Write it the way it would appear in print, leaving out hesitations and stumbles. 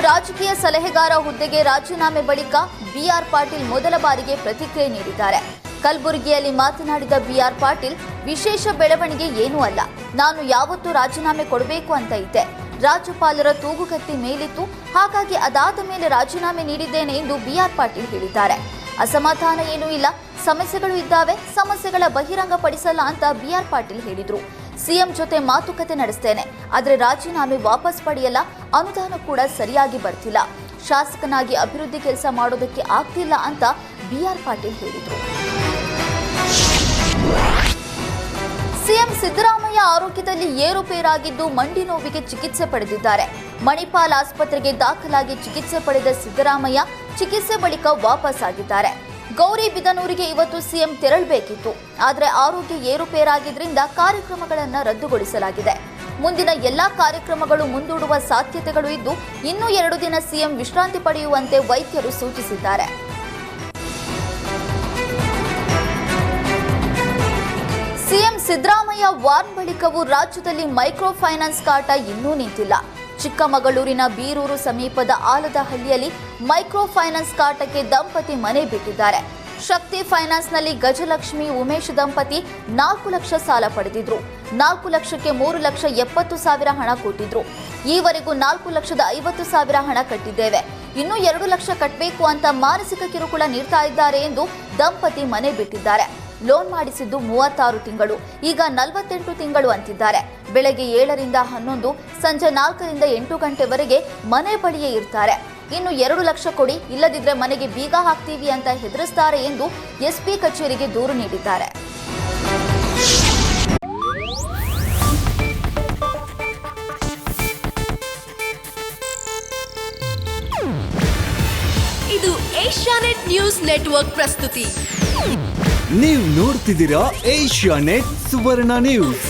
ರಾಜಕೀಯ ಸಲಹೆಗಾರ ಹುದ್ದೆಗೆ ರಾಜೀನಾಮೆ ಬಳಿಕ ಬಿಆರ್ ಪಾಟೀಲ್ ಮೊದಲ ಬಾರಿಗೆ ಪ್ರತಿಕ್ರಿಯೆ ನೀಡಿದ್ದಾರೆ. ಕಲಬುರಗಿಯಲ್ಲಿ ಮಾತನಾಡಿದ ಬಿಆರ್ ಪಾಟೀಲ್, ವಿಶೇಷ ಬೆಳವಣಿಗೆ ಏನೂ ಅಲ್ಲ. ನಾನು ಯಾವತ್ತೂ ರಾಜೀನಾಮೆ ಕೊಡಬೇಕು ಅಂತ ಇದ್ದೆ. ರಾಜ್ಯಪಾಲರ ತೂಗುಗತ್ತಿ ಮೇಲಿತ್ತು, ಹಾಗಾಗಿ ಅದಾದ ಮೇಲೆ ರಾಜೀನಾಮೆ ನೀಡಿದ್ದೇನೆ ಎಂದು ಬಿಆರ್ ಪಾಟೀಲ್ ಹೇಳಿದ್ದಾರೆ. ಅಸಮಾಧಾನ ಏನೂ ಇಲ್ಲ, ಸಮಸ್ಯೆಗಳು ಇದ್ದಾವೆ, ಸಮಸ್ಯೆಗಳ ಬಹಿರಂಗ ಪಡಿಸಲ್ಲ ಅಂತ ಬಿಆರ್ ಪಾಟೀಲ್ ಹೇಳಿದ್ರು. ಸಿಎಂ ಜೊತೆ ಮಾತುಕತೆ ನಡೆಸ್ತೇನೆ, ಆದರೆ ರಾಜೀನಾಮೆ ವಾಪಸ್ ಪಡೆಯಲ್ಲ. ಅನುದಾನ ಕೂಡ ಸರಿಯಾಗಿ ಬರ್ತಿಲ್ಲ. ಶಾಸಕನಾಗಿ ಅಭಿವೃದ್ಧಿ ಕೆಲಸ ಮಾಡೋದಕ್ಕೆ ಆಗ್ತಿಲ್ಲ ಅಂತ ಬಿಆರ್ ಪಾಟೀಲ್ ಹೇಳಿದರು. ಸಿಎಂ ಸಿದ್ದರಾಮಯ್ಯ ಆರೋಗ್ಯದಲ್ಲಿ ಏರುಪೇರಾಗಿದ್ದು ಮಂಡಿ ನೋವಿಗೆ ಚಿಕಿತ್ಸೆ ಪಡೆದಿದ್ದಾರೆ. ಮಣಿಪಾಲ್ ಆಸ್ಪತ್ರೆಗೆ ದಾಖಲಾಗಿ ಚಿಕಿತ್ಸೆ ಪಡೆದ ಸಿದ್ದರಾಮಯ್ಯ ಚಿಕಿತ್ಸೆ ಬಳಿಕ ವಾಪಸ್ ಆಗಿದ್ದಾರೆ. ಗೌರಿಬಿದನೂರಿಗೆ ಇವತ್ತು ಸಿಎಂ ತೆರಳಬೇಕಿತ್ತು, ಆದರೆ ಆರೋಗ್ಯ ಏರುಪೇರಾಗಿದ್ದರಿಂದ ಕಾರ್ಯಕ್ರಮಗಳನ್ನು ರದ್ದುಗೊಳಿಸಲಾಗಿದೆ. ಮುಂದಿನ ಎಲ್ಲಾ ಕಾರ್ಯಕ್ರಮಗಳು ಮುಂದೂಡುವ ಸಾಧ್ಯತೆಗಳು ಇದ್ದು, ಇನ್ನೂ 2 ದಿನ ಸಿಎಂ ವಿಶ್ರಾಂತಿ ಪಡೆಯುವಂತೆ ವೈದ್ಯರು ಸೂಚಿಸಿದ್ದಾರೆ. ಸಿಎಂ ಸಿದ್ದರಾಮಯ್ಯ ವಾರ್ನ್ ಬಳಿಕವೂ ರಾಜ್ಯದಲ್ಲಿ ಮೈಕ್ರೋ ಫೈನಾನ್ಸ್ ಕಾಟ ಇನ್ನೂ ನಿಂತಿಲ್ಲ. ಚಿಕ್ಕಮಗಳೂರಿನ ಬೀರೂರು ಸಮೀಪದ ಆಲದಹಳ್ಳಿಯಲ್ಲಿ ಮೈಕ್ರೋ ಫೈನಾನ್ಸ್ ಕಾಟಕ್ಕೆ ದಂಪತಿ ಮನೆ ಬಿಟ್ಟಿದ್ದಾರೆ. ಶಕ್ತಿ ಫೈನಾನ್ಸ್ನಲ್ಲಿ ಗಜಲಕ್ಷ್ಮಿ ಉಮೇಶ್ ದಂಪತಿ 4 ಲಕ್ಷ ಸಾಲ ಪಡೆದಿದ್ರು. 4 ಲಕ್ಷಕ್ಕೆ 3,70,000 ಹಣ ಕೊಟ್ಟಿದ್ರು. ಈವರೆಗೂ 4,50,000 ಹಣ ಕಟ್ಟಿದ್ದೇವೆ. ಇನ್ನೂ 2 ಲಕ್ಷ ಕಟ್ಟಬೇಕು ಅಂತ ಮಾನಸಿಕ ಕಿರುಕುಳ ನೀಡ್ತಾ ಇದ್ದಾರೆ ಎಂದು ದಂಪತಿ ಮನೆ ಬಿಟ್ಟಿದ್ದಾರೆ. ಲೋನ್ ಮಾಡಿಸಿದ್ದು 36 ತಿಂಗಳು, ಈಗ 48 ತಿಂಗಳು ಅಂತಿದ್ದಾರೆ. ಬೆಳಗ್ಗೆ 7ರಿಂದ 11, ಸಂಜೆ 4ರಿಂದ 8 ಗಂಟೆವರೆಗೆ ಮನೆ ಬಳಿಯೇ ಇರ್ತಾರೆ. ಇನ್ನು 2 ಲಕ್ಷ ಕೊಡಿ, ಇಲ್ಲದಿದ್ರೆ ಮನೆಗೆ ಬೀಗ ಹಾಕ್ತೀವಿ ಅಂತ ಹೆದರಿಸ್ತಾರೆ ಎಂದು ಎಸ್ಪಿ ಕಚೇರಿಗೆ ದೂರು ನೀಡಿದ್ದಾರೆ. ಇದು ಏಷ್ಯಾನೆಟ್ ನ್ಯೂಸ್ ನೆಟ್ವರ್ಕ್ ಪ್ರಸ್ತುತಿ. ನೀವು ನೋಡ್ತಿದ್ದೀರಾ ಏಷ್ಯಾನೆಟ್ ಸುವರ್ಣ ನ್ಯೂಸ್.